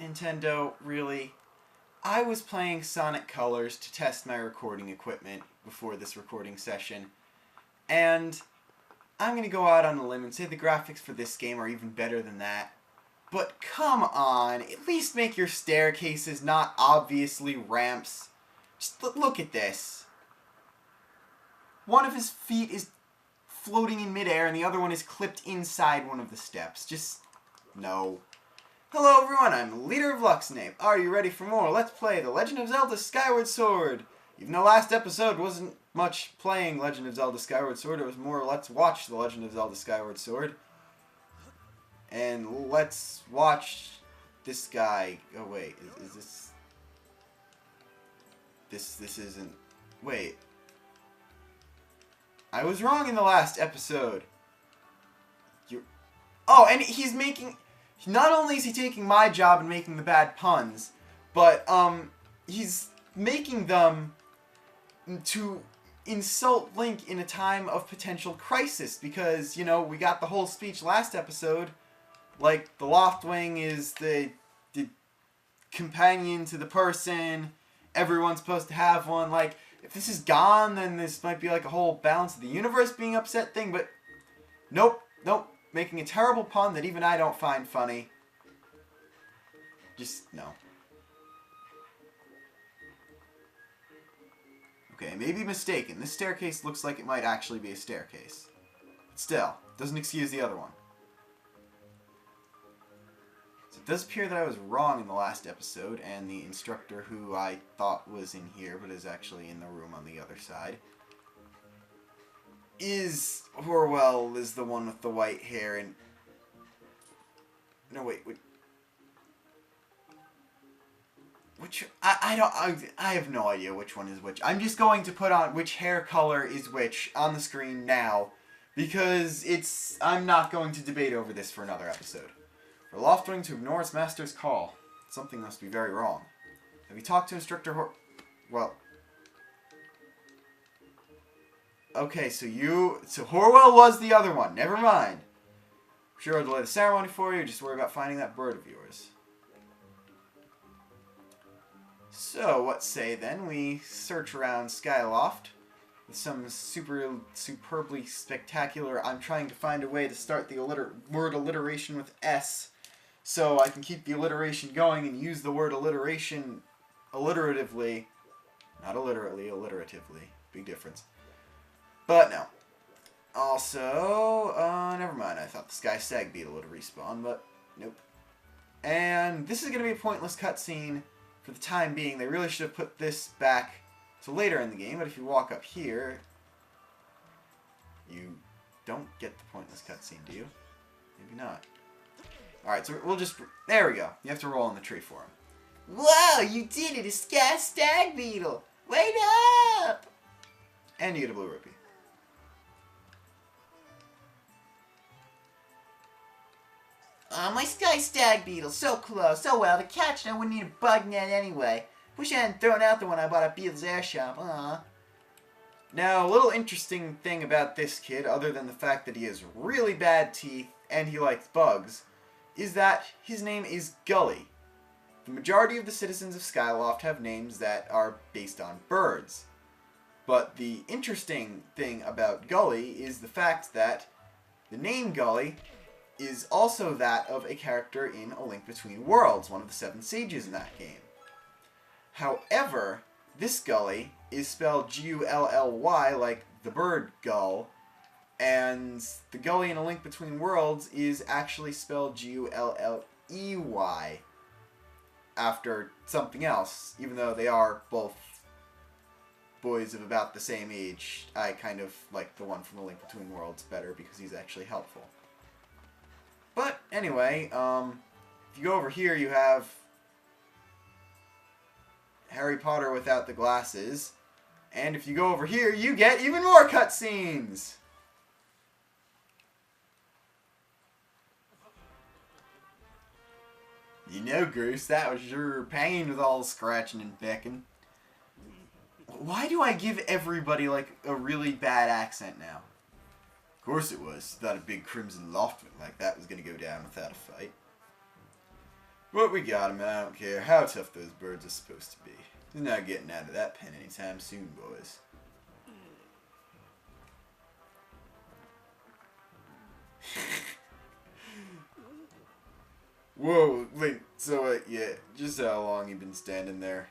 Nintendo, really? I was playing Sonic Colors to test my recording equipment before this recording session, and I'm going to go out on a limb and say the graphics for this game are even better than that. But come on, at least make your staircases not obviously ramps. Just look at this. One of his feet is floating in midair and the other one is clipped inside one of the steps. Just, no. Hello everyone, I'm LeaderofLuxinape. Are you ready for more? Let's play The Legend of Zelda Skyward Sword. Even though last episode wasn't much playing Legend of Zelda Skyward Sword, it was more let's watch The Legend of Zelda Skyward Sword. And let's watch this guy. Oh wait, is this... This isn't... Wait. I was wrong in the last episode. Oh, and he's making... Not only is he taking my job and making the bad puns, but, he's making them to insult Link in a time of potential crisis, because, you know, we got the whole speech last episode, like, the Loftwing is the companion to the person, everyone's supposed to have one, like, if this is gone, then this might be like a whole balance of the universe being upset thing, but nope, making a terrible pun that even I don't find funny. Just, no. Okay, maybe mistaken. This staircase looks like it might actually be a staircase. But still, doesn't excuse the other one. So it does appear that I was wrong in the last episode, and the instructor who I thought was in here, but is actually in the room on the other side, Horwell is the one with the white hair, and... No, wait. Which... I have no idea which one is which. I'm just going to put on which hair color is which on the screen now, because I'm not going to debate over this for another episode. For Loftwing to ignore its master's call. Something must be very wrong. Have you talked to Instructor Well... Okay, so Horwell was the other one. Never mind. I'm sure I'll delay the ceremony for you. Just worry about finding that bird of yours. So, what say then we search around Skyloft with some superbly spectacular... I'm trying to find a way to start the word alliteration with S, so I can keep the alliteration going and use the word alliteration alliteratively. Not illiterately, alliteratively. Big difference. But no. Also, never mind. I thought the Sky Stag Beetle would respawn, but nope. And this is going to be a pointless cutscene for the time being. They really should have put this back to later in the game, but if you walk up here, you don't get the pointless cutscene, do you? Maybe not. Alright, so we'll just... There we go. You have to roll in the tree for him. Wow, you did it! A Sky Stag Beetle! Wait up! And you get a blue rupee. Oh, my Sky Stag Beetle, so close, so well to catch, and I wouldn't need a bug net anyway. Wish I hadn't thrown out the one I bought at Beetle's Air Shop, Now, a little interesting thing about this kid, other than the fact that he has really bad teeth and he likes bugs, is that his name is Gully. The majority of the citizens of Skyloft have names that are based on birds. But the interesting thing about Gully is the fact that the name Gully is also that of a character in A Link Between Worlds, one of the 7 sages in that game. However, this Gully is spelled G-U-L-L-Y, like the bird gull, and the Gully in A Link Between Worlds is actually spelled G-U-L-L-E-Y, after something else, even though they are both boys of about the same age. I kind of like the one from A Link Between Worlds better because he's actually helpful. But anyway, if you go over here, you have Harry Potter without the glasses. And if you go over here, you get even more cutscenes! You know, Groosed, that was your pain with all the scratching and pecking. Why do I give everybody, like, a really bad accent now? Of course it was. Thought a big Crimson Loftwing like that was going to go down without a fight. But we got him, and I don't care how tough those birds are supposed to be. He's not getting out of that pen anytime soon, boys. Whoa, wait, so, yeah, just how long you been standing there?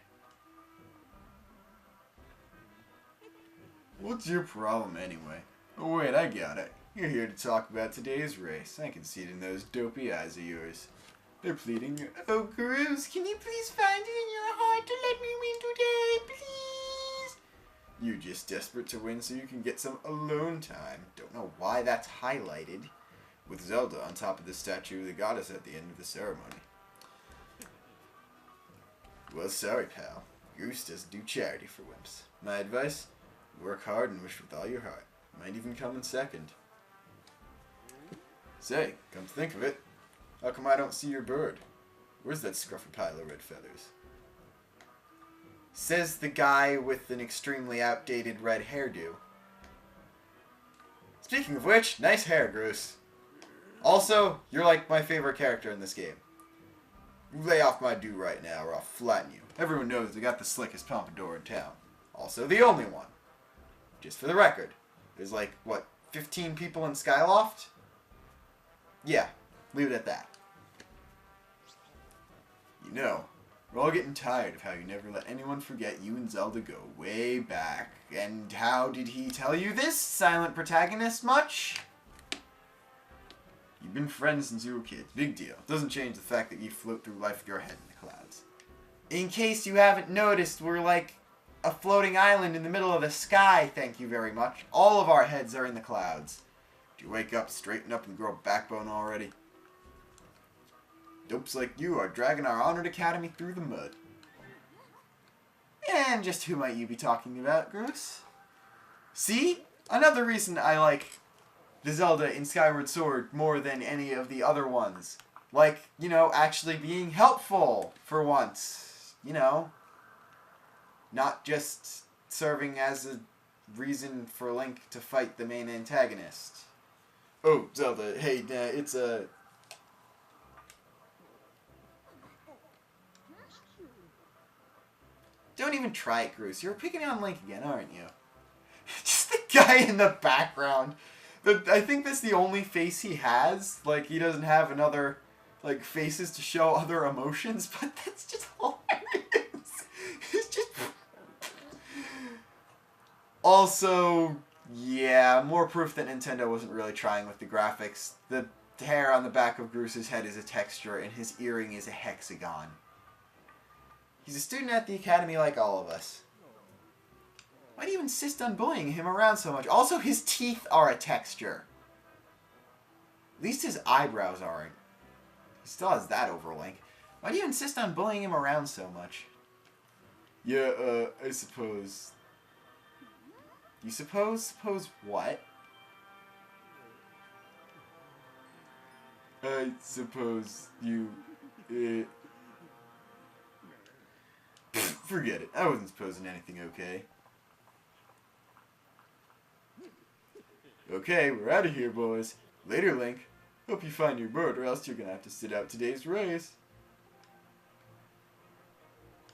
What's your problem, anyway? Oh, wait, I got it. You're here to talk about today's race. I can see it in those dopey eyes of yours. They're pleading, "Oh, Groosed, can you please find it in your heart to let me win today, please?" You're just desperate to win so you can get some alone time. Don't know why that's highlighted with Zelda on top of the statue of the goddess at the end of the ceremony. Well, sorry, pal. Groosed doesn't do charity for wimps. My advice? Work hard and wish with all your heart. Might even come in second. Say, come to think of it, how come I don't see your bird? Where's that scruffy pile of red feathers? Says the guy with an extremely outdated red hairdo. Speaking of which, nice hair, Groose. Also, you're like my favorite character in this game. You lay off my do right now or I'll flatten you. Everyone knows I got the slickest pompadour in town. Also, the only one. Just for the record, there's like, what, 15 people in Skyloft? Yeah, leave it at that. You know, we're all getting tired of how you never let anyone forget you and Zelda go way back. And how did he tell you this, silent protagonist, much? You've been friends since you were kids. Big deal. Doesn't change the fact that you float through life with your head in the clouds. In case you haven't noticed, we're like a floating island in the middle of the sky, thank you very much. All of our heads are in the clouds. Did you wake up, straighten up, and grow a backbone already? Dopes like you are dragging our honored academy through the mud. And just who might you be talking about, Groose? See? Another reason I like the Zelda in Skyward Sword more than any of the other ones. Like, you know, actually being helpful for once. You know? Not just serving as a reason for Link to fight the main antagonist. Oh, Zelda, hey, it's a... Don't even try it, Groose. You're picking on Link again, aren't you? Just the guy in the background. I think that's the only face he has. Like, he doesn't have another, like, faces to show other emotions, but that's just hilarious. It's just... Also, yeah, more proof that Nintendo wasn't really trying with the graphics. The hair on the back of Groose's head is a texture, and his earring is a hexagon. He's a student at the academy like all of us. Why do you insist on bullying him around so much? Also, his teeth are a texture. At least his eyebrows aren't. He still has that overlink. Why do you insist on bullying him around so much? Yeah, I suppose... You suppose? Suppose what? I suppose you... Forget it. I wasn't supposing anything, okay? Okay, we're out of here, boys. Later, Link. Hope you find your bird, or else you're gonna have to sit out today's race.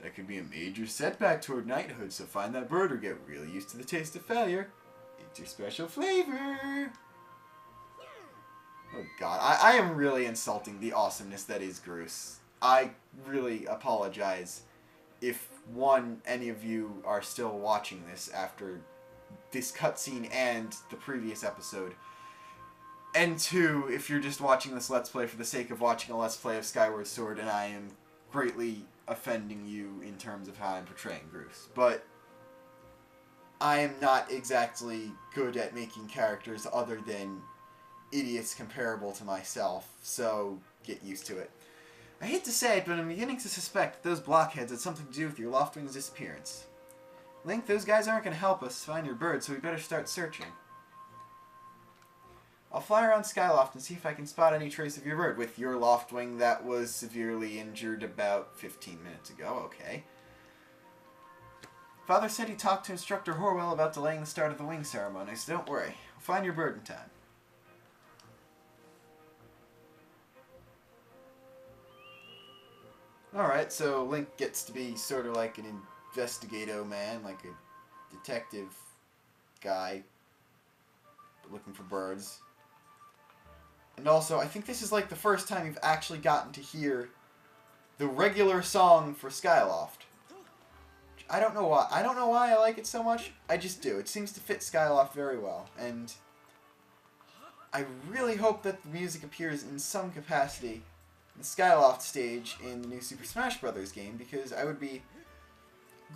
That could be a major setback toward knighthood, so find that bird or get really used to the taste of failure. It's your special flavor. Oh god, I am really insulting the awesomeness that is Groose. I really apologize if, one, any of you are still watching this after this cutscene and the previous episode. And two, if you're just watching this Let's Play for the sake of watching a Let's Play of Skyward Sword and I am greatly offending you in terms of how I'm portraying Groose. But I am not exactly good at making characters other than idiots comparable to myself, so get used to it. I hate to say it, but I'm beginning to suspect that those blockheads had something to do with your Loftwing's disappearance. Link, those guys aren't going to help us find your bird, so we better start searching. I'll fly around Skyloft and see if I can spot any trace of your bird with your Loftwing that was severely injured about 15 minutes ago. Okay. Father said he talked to Instructor Horwell about delaying the start of the wing ceremony, so don't worry. We'll find your bird in time. Alright, so Link gets to be sort of like an investigato man, like a detective guy looking for birds. And also, I think this is like the first time you've actually gotten to hear the regular song for Skyloft. I don't know why. I don't know why I like it so much. I just do. It seems to fit Skyloft very well. And I really hope that the music appears in some capacity in the Skyloft stage in the new Super Smash Bros. Game, because I would be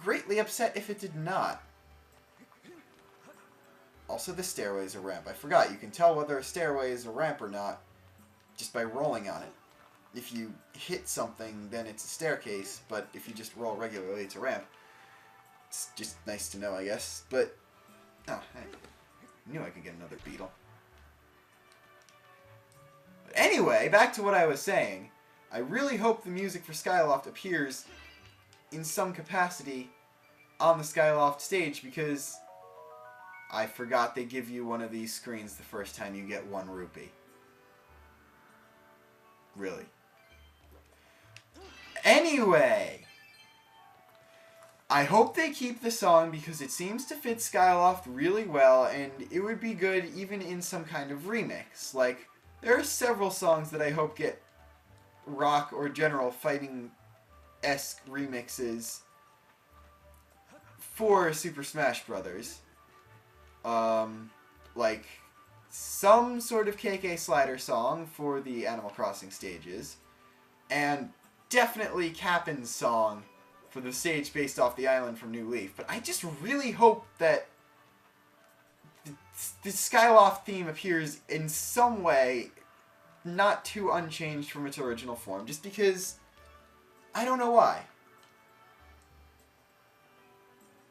greatly upset if it did not. Also, the stairway is a ramp. I forgot, you can tell whether a stairway is a ramp or not just by rolling on it. If you hit something, then it's a staircase, but if you just roll regularly, it's a ramp. It's just nice to know, I guess. But, oh, I knew I could get another beetle. But anyway, back to what I was saying. I really hope the music for Skyloft appears in some capacity on the Skyloft stage, because I forgot they give you one of these screens the first time you get 1 rupee. Really. Anyway, I hope they keep the song because it seems to fit Skyloft really well, and it would be good even in some kind of remix. Like, there are several songs that I hope get rock or general fighting-esque remixes for Super Smash Bros. Like some sort of KK Slider song for the Animal Crossing stages, and definitely Cappen's song for the stage based off the island from New Leaf. But I just really hope that the Skyloft theme appears in some way not too unchanged from its original form, just because I don't know why.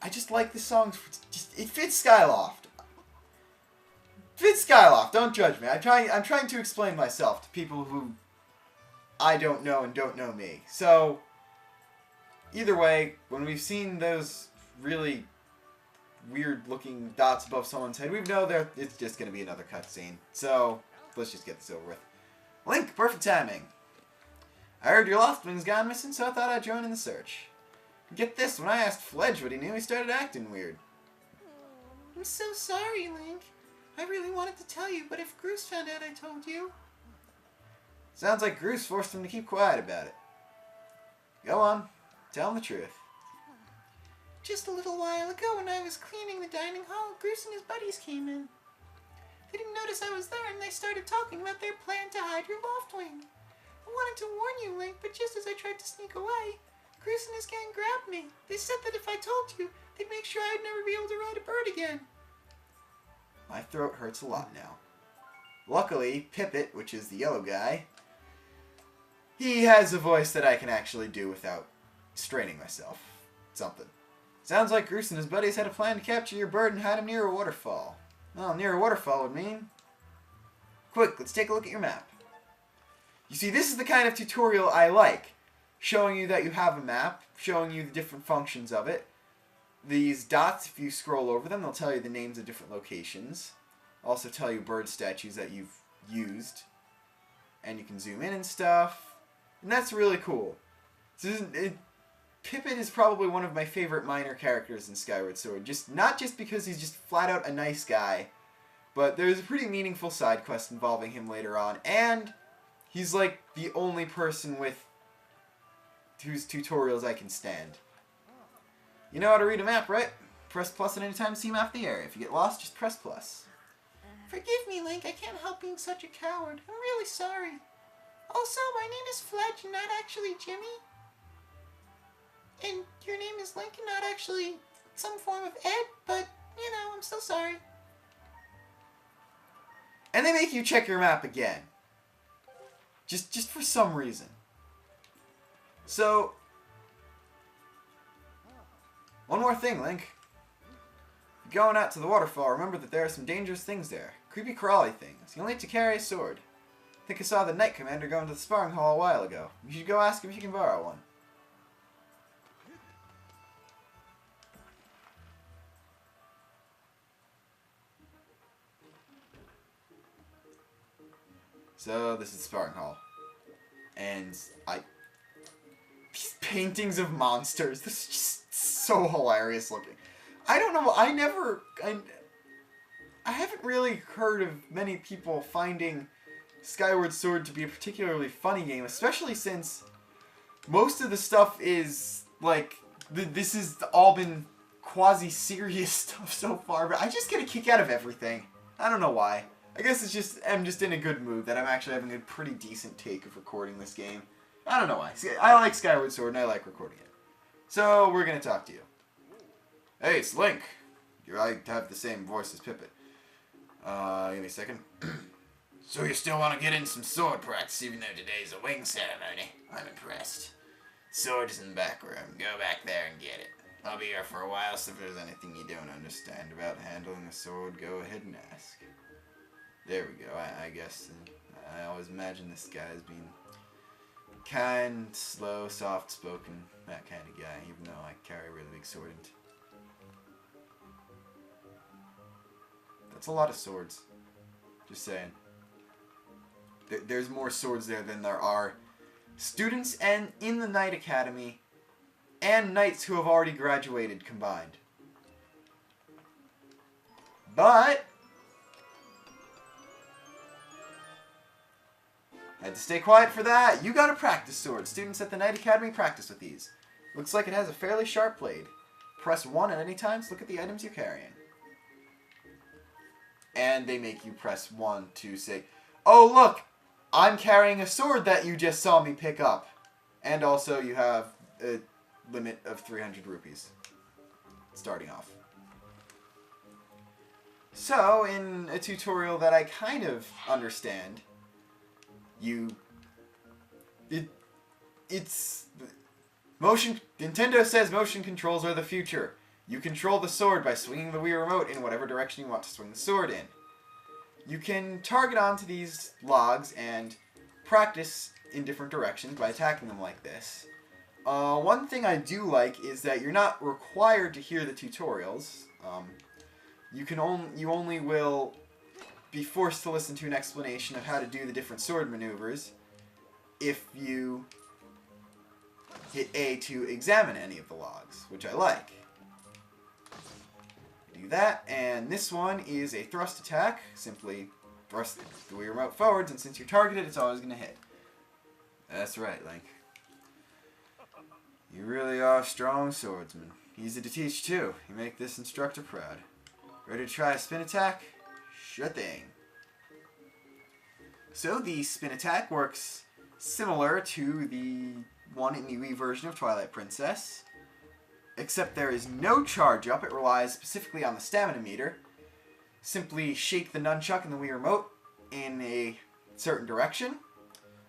I just like the songs. It fits Skyloft. Fits Skyloft. Don't judge me. I'm trying to explain myself to people who I don't know and don't know me. So either way, when we've seen those really weird-looking dots above someone's head, we know that it's just going to be another cutscene. So let's just get this over with. Link, perfect timing. I heard your lost wing's gone missing, so I thought I'd join in the search. Get this, when I asked Fledge what he knew, he started acting weird. I'm so sorry, Link. I really wanted to tell you, but if Groosed found out I told you... Sounds like Groosed forced him to keep quiet about it. Go on. Tell him the truth. Just a little while ago, when I was cleaning the dining hall, Groosed and his buddies came in. They didn't notice I was there, and they started talking about their plan to hide your loft wing. I wanted to warn you, Link, but just as I tried to sneak away, Groosed and his gang grabbed me. They said that if I told you, they'd make sure I'd never be able to ride a bird again. My throat hurts a lot now. Luckily, Pippet, which is the yellow guy, he has a voice that I can actually do without straining myself. Something. Sounds like Groosed and his buddies had a plan to capture your bird and hide him near a waterfall. Well, near a waterfall would mean... Quick, let's take a look at your map. You see, this is the kind of tutorial I like. Showing you that you have a map, showing you the different functions of it. These dots, if you scroll over them, they'll tell you the names of different locations. Also tell you bird statues that you've used. And you can zoom in and stuff. And that's really cool. Pippet is probably one of my favorite minor characters in Skyward Sword. Not just because he's just flat out a nice guy, but there's a pretty meaningful side quest involving him later on. And he's like the only person with whose tutorials I can stand. You know how to read a map, right? Press plus at any time to see a map of the area. If you get lost, just press plus. Forgive me, Link. I can't help being such a coward. I'm really sorry. Also, my name is Fledge and not actually Jimmy. And your name is Link and not actually some form of Ed, but, you know, I'm still sorry. And they make you check your map again. Just for some reason. So, one more thing, Link. If you're going out to the waterfall, remember that there are some dangerous things there. Creepy crawly things. You'll need to carry a sword. I think I saw the Knight Commander go into the sparring hall a while ago. You should go ask him if you can borrow one. So, this is the sparring hall. And paintings of monsters. This is just so hilarious looking. I don't know. I haven't really heard of many people finding Skyward Sword to be a particularly funny game, especially since most of the stuff is, like, this has all been quasi-serious stuff so far, but I just get a kick out of everything. I don't know why. I guess it's just, I'm just in a good mood that I'm actually having a pretty decent take of recording this game. I don't know why. I like Skyward Sword and I like recording it. So, we're going to talk to you. Hey, it's Link. I have the same voice as Pippet. Give me a second. So you still want to get in some sword practice even though today's a wing ceremony? I'm impressed. Sword is in the back room. Go back there and get it. I'll be here for a while, so if there's anything you don't understand about handling a sword, go ahead and ask. There we go. I guess I always imagine this guy as being kind, slow, soft-spoken, that kind of guy, even though I carry a really big sword. That's a lot of swords. Just saying. There's more swords there than there are students and in the Knight Academy and knights who have already graduated combined. But had to stay quiet for that. You gotta practice swords. Students at the Knight Academy practice with these. Looks like it has a fairly sharp blade. Press 1 at any time to look at the items you're carrying. And they make you press 1 to say, oh look, I'm carrying a sword that you just saw me pick up. And also you have a limit of 300 rupees. Starting off. So, in a tutorial that I kind of understand, Nintendo says motion controls are the future. You control the sword by swinging the Wii Remote in whatever direction you want to swing the sword in. You can target onto these logs and practice in different directions by attacking them like this. One thing I do like is that you're not required to hear the tutorials. You only will be forced to listen to an explanation of how to do the different sword maneuvers if you hit A to examine any of the logs, which I like. Do that, and this one is a thrust attack. Simply thrust the Wii Remote forwards, and since you're targeted, it's always going to hit. That's right, Link. You really are a strong swordsman. Easy to teach, too. You make this instructor proud. Ready to try a spin attack? Sure thing. So the spin attack works similar to the one in the Wii version of Twilight Princess, except there is no charge up. It relies specifically on the stamina meter. Simply shake the nunchuck and the Wii Remote in a certain direction.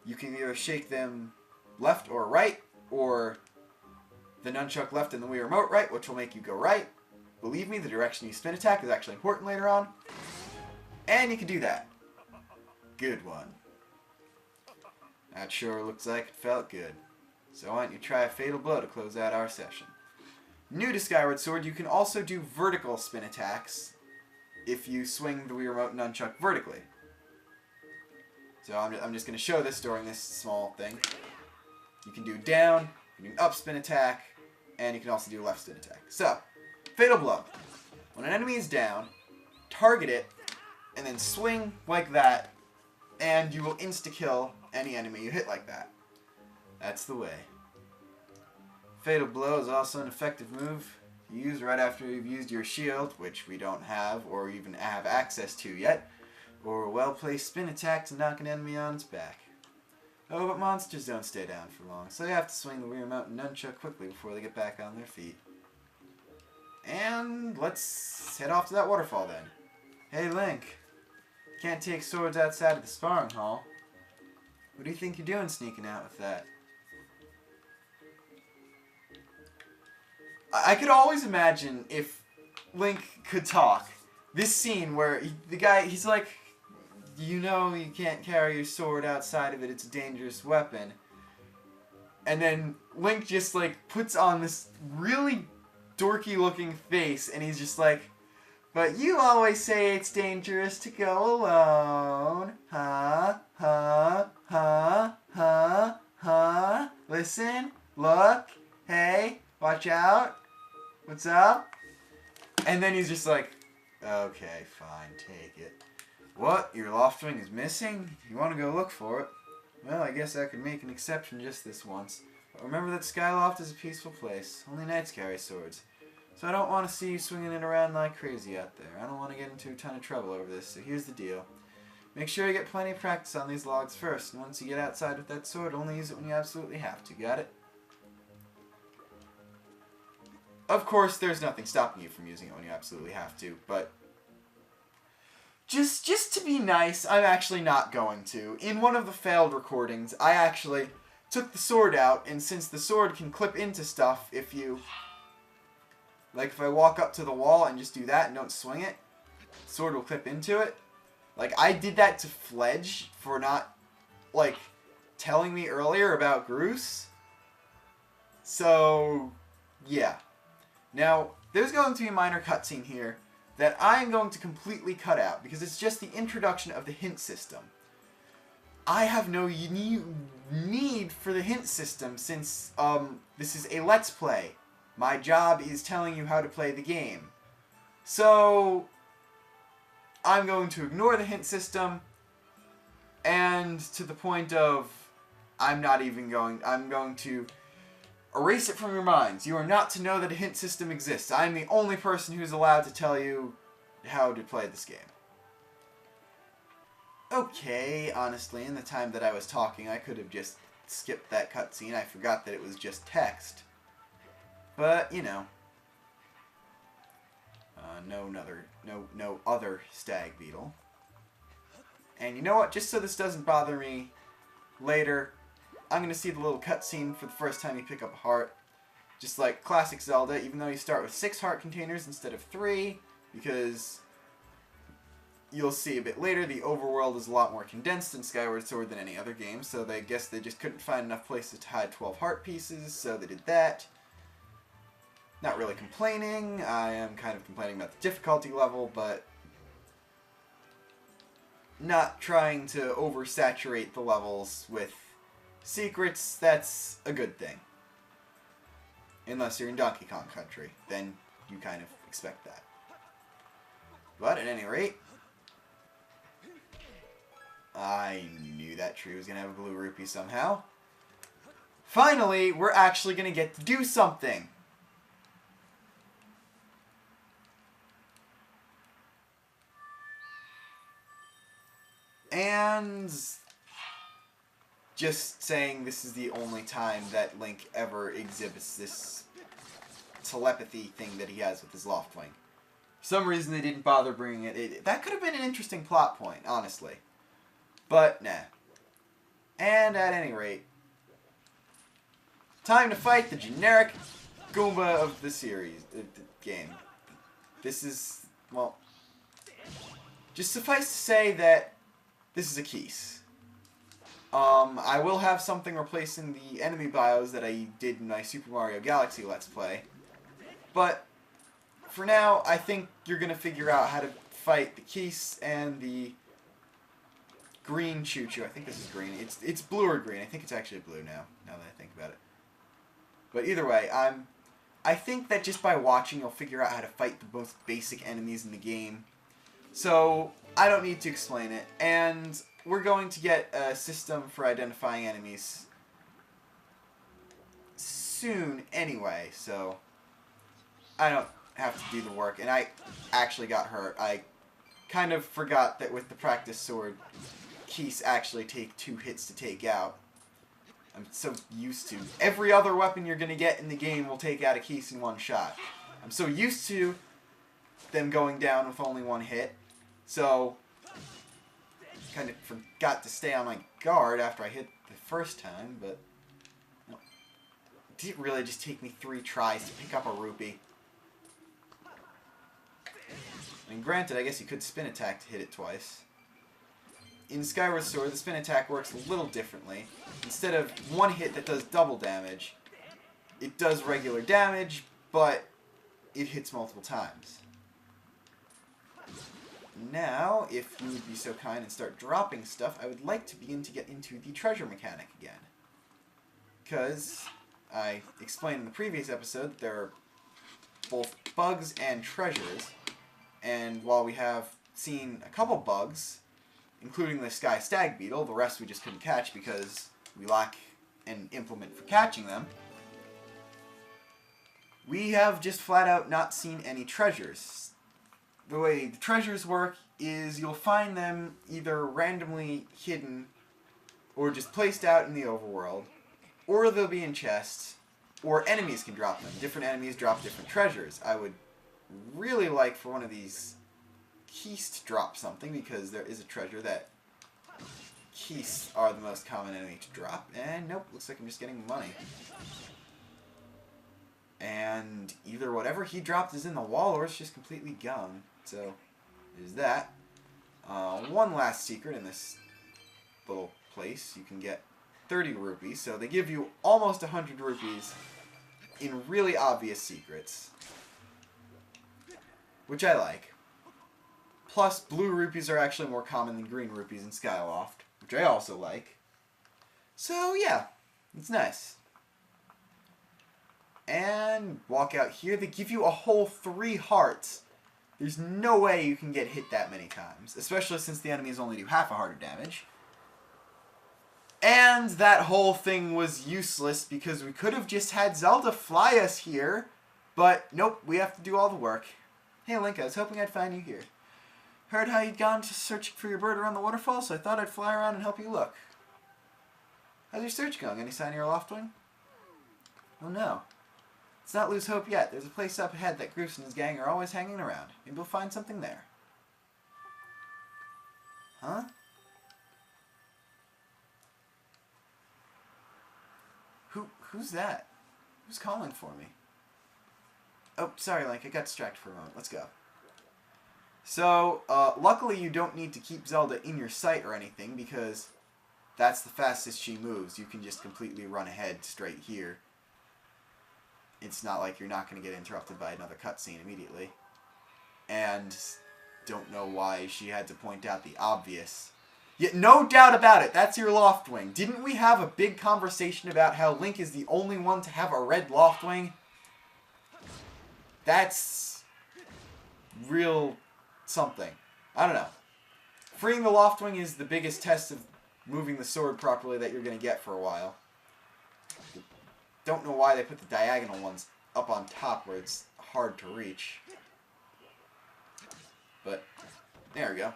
You can either shake them left or right, or the nunchuck left and the Wii Remote right, which will make you go right. Believe me, the direction you spin attack is actually important later on. And you can do that. Good one. That sure looks like it felt good. So why don't you try a Fatal Blow to close out our session. New to Skyward Sword, you can also do vertical spin attacks if you swing the Wii Remote nunchuck vertically. So I'm just going to show this during this small thing. You can do down, you can up spin attack, and you can also do left spin attack. So, Fatal Blow. When an enemy is down, target it, and then swing like that, and you will insta-kill any enemy you hit like that. That's the way. Fatal Blow is also an effective move to use right after you've used your shield, which we don't have or even have access to yet, or a well-placed spin attack to knock an enemy on its back. Oh, but monsters don't stay down for long, so you have to swing the Wii Remote and nunchuck quickly before they get back on their feet. And let's head off to that waterfall then. Hey Link, can't take swords outside of the sparring hall. What do you think you're doing sneaking out with that? I could always imagine if Link could talk. This scene where the guy, he's like, you know you can't carry your sword outside of it, it's a dangerous weapon. And then Link just like puts on this really dorky looking face and he's just like, but you always say it's dangerous to go alone. Huh? Huh? Huh? Huh? Huh? Listen? Look. Hey. Watch out. What's up? And then he's just like, okay, fine, take it. What? Your loft wing is missing? You want to go look for it? Well, I guess I could make an exception just this once. But remember that Skyloft is a peaceful place. Only knights carry swords. So I don't want to see you swinging it around like crazy out there. I don't want to get into a ton of trouble over this, so here's the deal. Make sure you get plenty of practice on these logs first, and once you get outside with that sword, only use it when you absolutely have to. Got it? Of course, there's nothing stopping you from using it when you absolutely have to, but just to be nice, I'm actually not going to. In one of the failed recordings, I actually took the sword out, and since the sword can clip into stuff if you... Like, if I walk up to the wall and just do that and don't swing it, the sword will clip into it. Like, I did that to Fledge for not, like, telling me earlier about Groosed. So, yeah. Now, there's going to be a minor cutscene here that I'm going to completely cut out because it's just the introduction of the hint system. I have no need for the hint system since this is a Let's Play. My job is telling you how to play the game. So, I'm going to ignore the hint system, and to the point of I'm going to erase it from your minds. You are not to know that a hint system exists. I am the only person who's allowed to tell you how to play this game. Okay, honestly, in the time that I was talking, I could have just skipped that cutscene. I forgot that it was just text. But, you know. No other stag beetle. And you know what? Just so this doesn't bother me later, I'm going to see the little cutscene for the first time you pick up a heart. Just like classic Zelda, even though you start with 6 heart containers instead of 3, because you'll see a bit later the overworld is a lot more condensed in Skyward Sword than any other game, so I guess they just couldn't find enough places to hide 12 heart pieces, so they did that. Not really complaining. I am kind of complaining about the difficulty level, but not trying to oversaturate the levels with secrets. That's a good thing. Unless you're in Donkey Kong Country, then you kind of expect that. But at any rate, I knew that tree was going to have a blue rupee somehow. Finally, we're actually going to get to do something. And just saying this is the only time that Link ever exhibits this telepathy thing that he has with his loft wing. For some reason they didn't bother bringing it. That could have been an interesting plot point, honestly. But, nah. And at any rate, time to fight the generic Goomba of the series, the game. This is, well, just suffice to say that this is a Keese. I will have something replacing the enemy bios that I did in my Super Mario Galaxy Let's Play. But, for now, I think you're going to figure out how to fight the Keese and the green Choo-Choo. I think this is green. It's blue or green. I think it's actually blue now that I think about it. But either way, I think that just by watching you'll figure out how to fight the most basic enemies in the game. So, I don't need to explain it. And we're going to get a system for identifying enemies soon anyway, so I don't have to do the work. And I actually got hurt. I kind of forgot that with the practice sword, Keese actually take 2 hits to take out. I'm so used to. Every other weapon you're going to get in the game will take out a Keese in 1 shot. I'm so used to them going down with only 1 hit. So, kind of forgot to stay on my guard after I hit the first time, but no. It didn't really just take me 3 tries to pick up a rupee. And granted, I guess you could spin attack to hit it twice. In Skyward Sword, the spin attack works a little differently. Instead of 1 hit that does double damage, it does regular damage, but it hits multiple times. Now, if you would be so kind and start dropping stuff, I would like to begin to get into the treasure mechanic again. Because I explained in the previous episode that there are both bugs and treasures. And while we have seen a couple bugs, including the sky stag beetle, the rest we just couldn't catch because we lack an implement for catching them, we have just flat out not seen any treasures. The way the treasures work is you'll find them either randomly hidden or just placed out in the overworld, or they'll be in chests, or enemies can drop them. Different enemies drop different treasures. I would really like for one of these keys to drop something, because there is a treasure that keys are the most common enemy to drop. And nope, looks like I'm just getting money. And either whatever he dropped is in the wall, or it's just completely gone. So, there's that. One last secret in this little place. You can get 30 rupees. So they give you almost 100 rupees in really obvious secrets, which I like. Plus, blue rupees are actually more common than green rupees in Skyloft, which I also like. So yeah, it's nice. And walk out here. They give you a whole 3 hearts. There's no way you can get hit that many times, especially since the enemies only do half a heart of damage. And that whole thing was useless because we could have just had Zelda fly us here, but nope, we have to do all the work. Hey Link, I was hoping I'd find you here. Heard how you'd gone to searching for your bird around the waterfall, so I thought I'd fly around and help you look. How's your search going? Any sign of your loftwing? Oh no. Let's not lose hope yet. There's a place up ahead that Groosed and his gang are always hanging around. Maybe we'll find something there. Huh? Who's that? Who's calling for me? Oh, sorry, Link. I got distracted for a moment. Let's go. So, luckily you don't need to keep Zelda in your sight or anything, because that's the fastest she moves. You can just completely run ahead straight here. It's not like you're not going to get interrupted by another cutscene immediately. And don't know why she had to point out the obvious. Yet no doubt about it, that's your Loftwing. Didn't we have a big conversation about how Link is the only one to have a red Loftwing? That's real something. I don't know. Freeing the Loftwing is the biggest test of moving the sword properly that you're going to get for a while. Don't know why they put the diagonal ones up on top where it's hard to reach. But, there we go.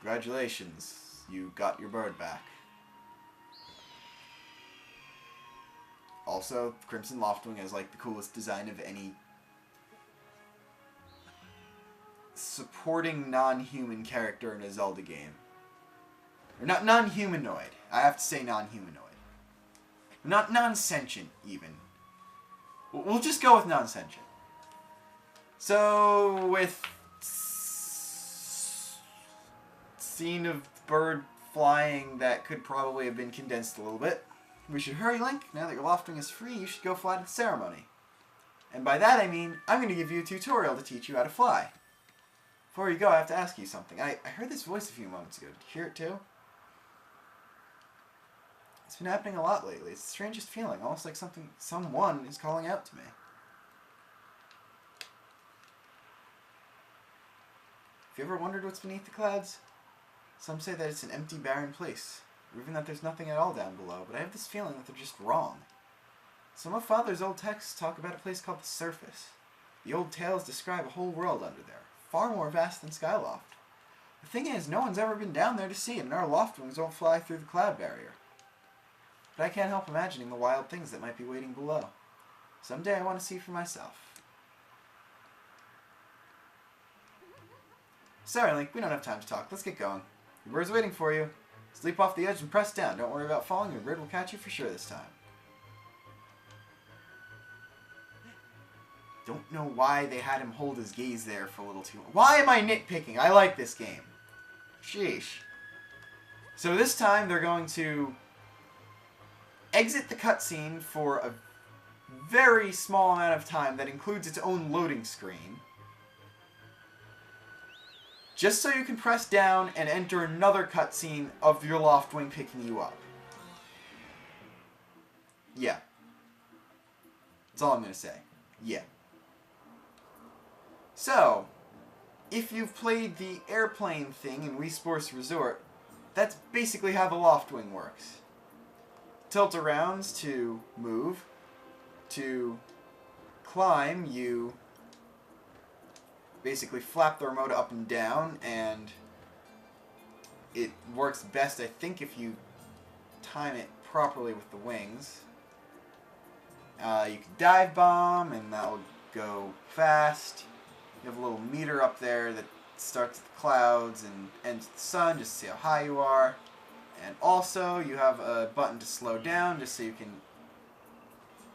Congratulations, you got your bird back. Also, Crimson Loftwing has like the coolest design of any supporting non-human character in a Zelda game. Or not non-humanoid. I have to say non-humanoid. Not non-sentient, even. We'll just go with non-sentient. So, with scene of bird flying that could probably have been condensed a little bit, we should hurry, Link. Now that your Loftwing is free, you should go fly to the ceremony. And by that I mean, I'm going to give you a tutorial to teach you how to fly. Before you go, I have to ask you something. I heard this voice a few moments ago. Did you hear it too? It's been happening a lot lately. It's the strangest feeling, almost like someone is calling out to me. Have you ever wondered what's beneath the clouds? Some say that it's an empty, barren place, or even that there's nothing at all down below, but I have this feeling that they're just wrong. Some of Father's old texts talk about a place called the Surface. The old tales describe a whole world under there, far more vast than Skyloft. The thing is, no one's ever been down there to see it, and our Loftwings won't fly through the cloud barrier. But I can't help imagining the wild things that might be waiting below. Someday I want to see for myself. Sorry, Link, we don't have time to talk. Let's get going. Your bird's waiting for you. Sleep off the edge and press down. Don't worry about falling. Your bird will catch you for sure this time. Don't know why they had him hold his gaze there for a little too long. Why am I nitpicking? I like this game. Sheesh. So this time they're going to exit the cutscene for a very small amount of time that includes its own loading screen. just so you can press down and enter another cutscene of your Loftwing picking you up. Yeah. That's all I'm going to say. Yeah. So, if you've played the airplane thing in Wii Sports Resort, that's basically how the Loftwing works. Tilt arounds to move. To climb, you basically flap the remote up and down, and it works best, I think, if you time it properly with the wings. You can dive bomb, and that will go fast. You have a little meter up there that starts at the clouds and ends at the sun, just to see how high you are. And also, you have a button to slow down, just so you can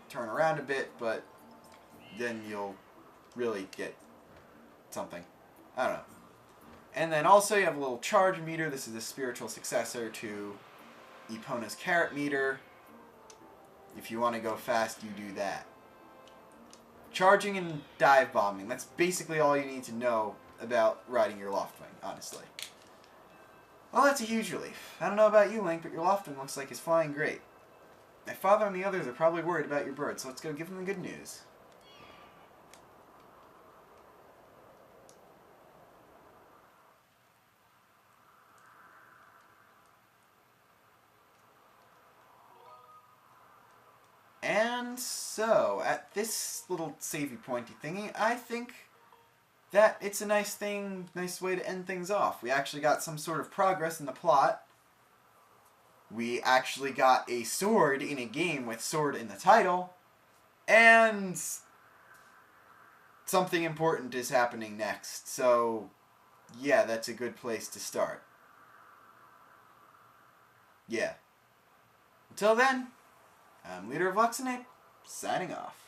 turn around a bit, but then you'll really get something. I don't know. And then also you have a little charge meter. This is a spiritual successor to Epona's carrot meter. If you want to go fast, you do that. Charging and dive bombing. That's basically all you need to know about riding your Loftwing, honestly. Well, that's a huge relief. I don't know about you, Link, but your Loftwing looks like it's flying great. My father and the others are probably worried about your bird, so let's go give them the good news. And so, at this little savey pointy thingy, I think that it's a nice way to end things off. We actually got some sort of progress in the plot. We actually got a sword in a game with sword in the title. And something important is happening next. So, yeah, that's a good place to start. Yeah. Until then, I'm Leader of Luxinape, signing off.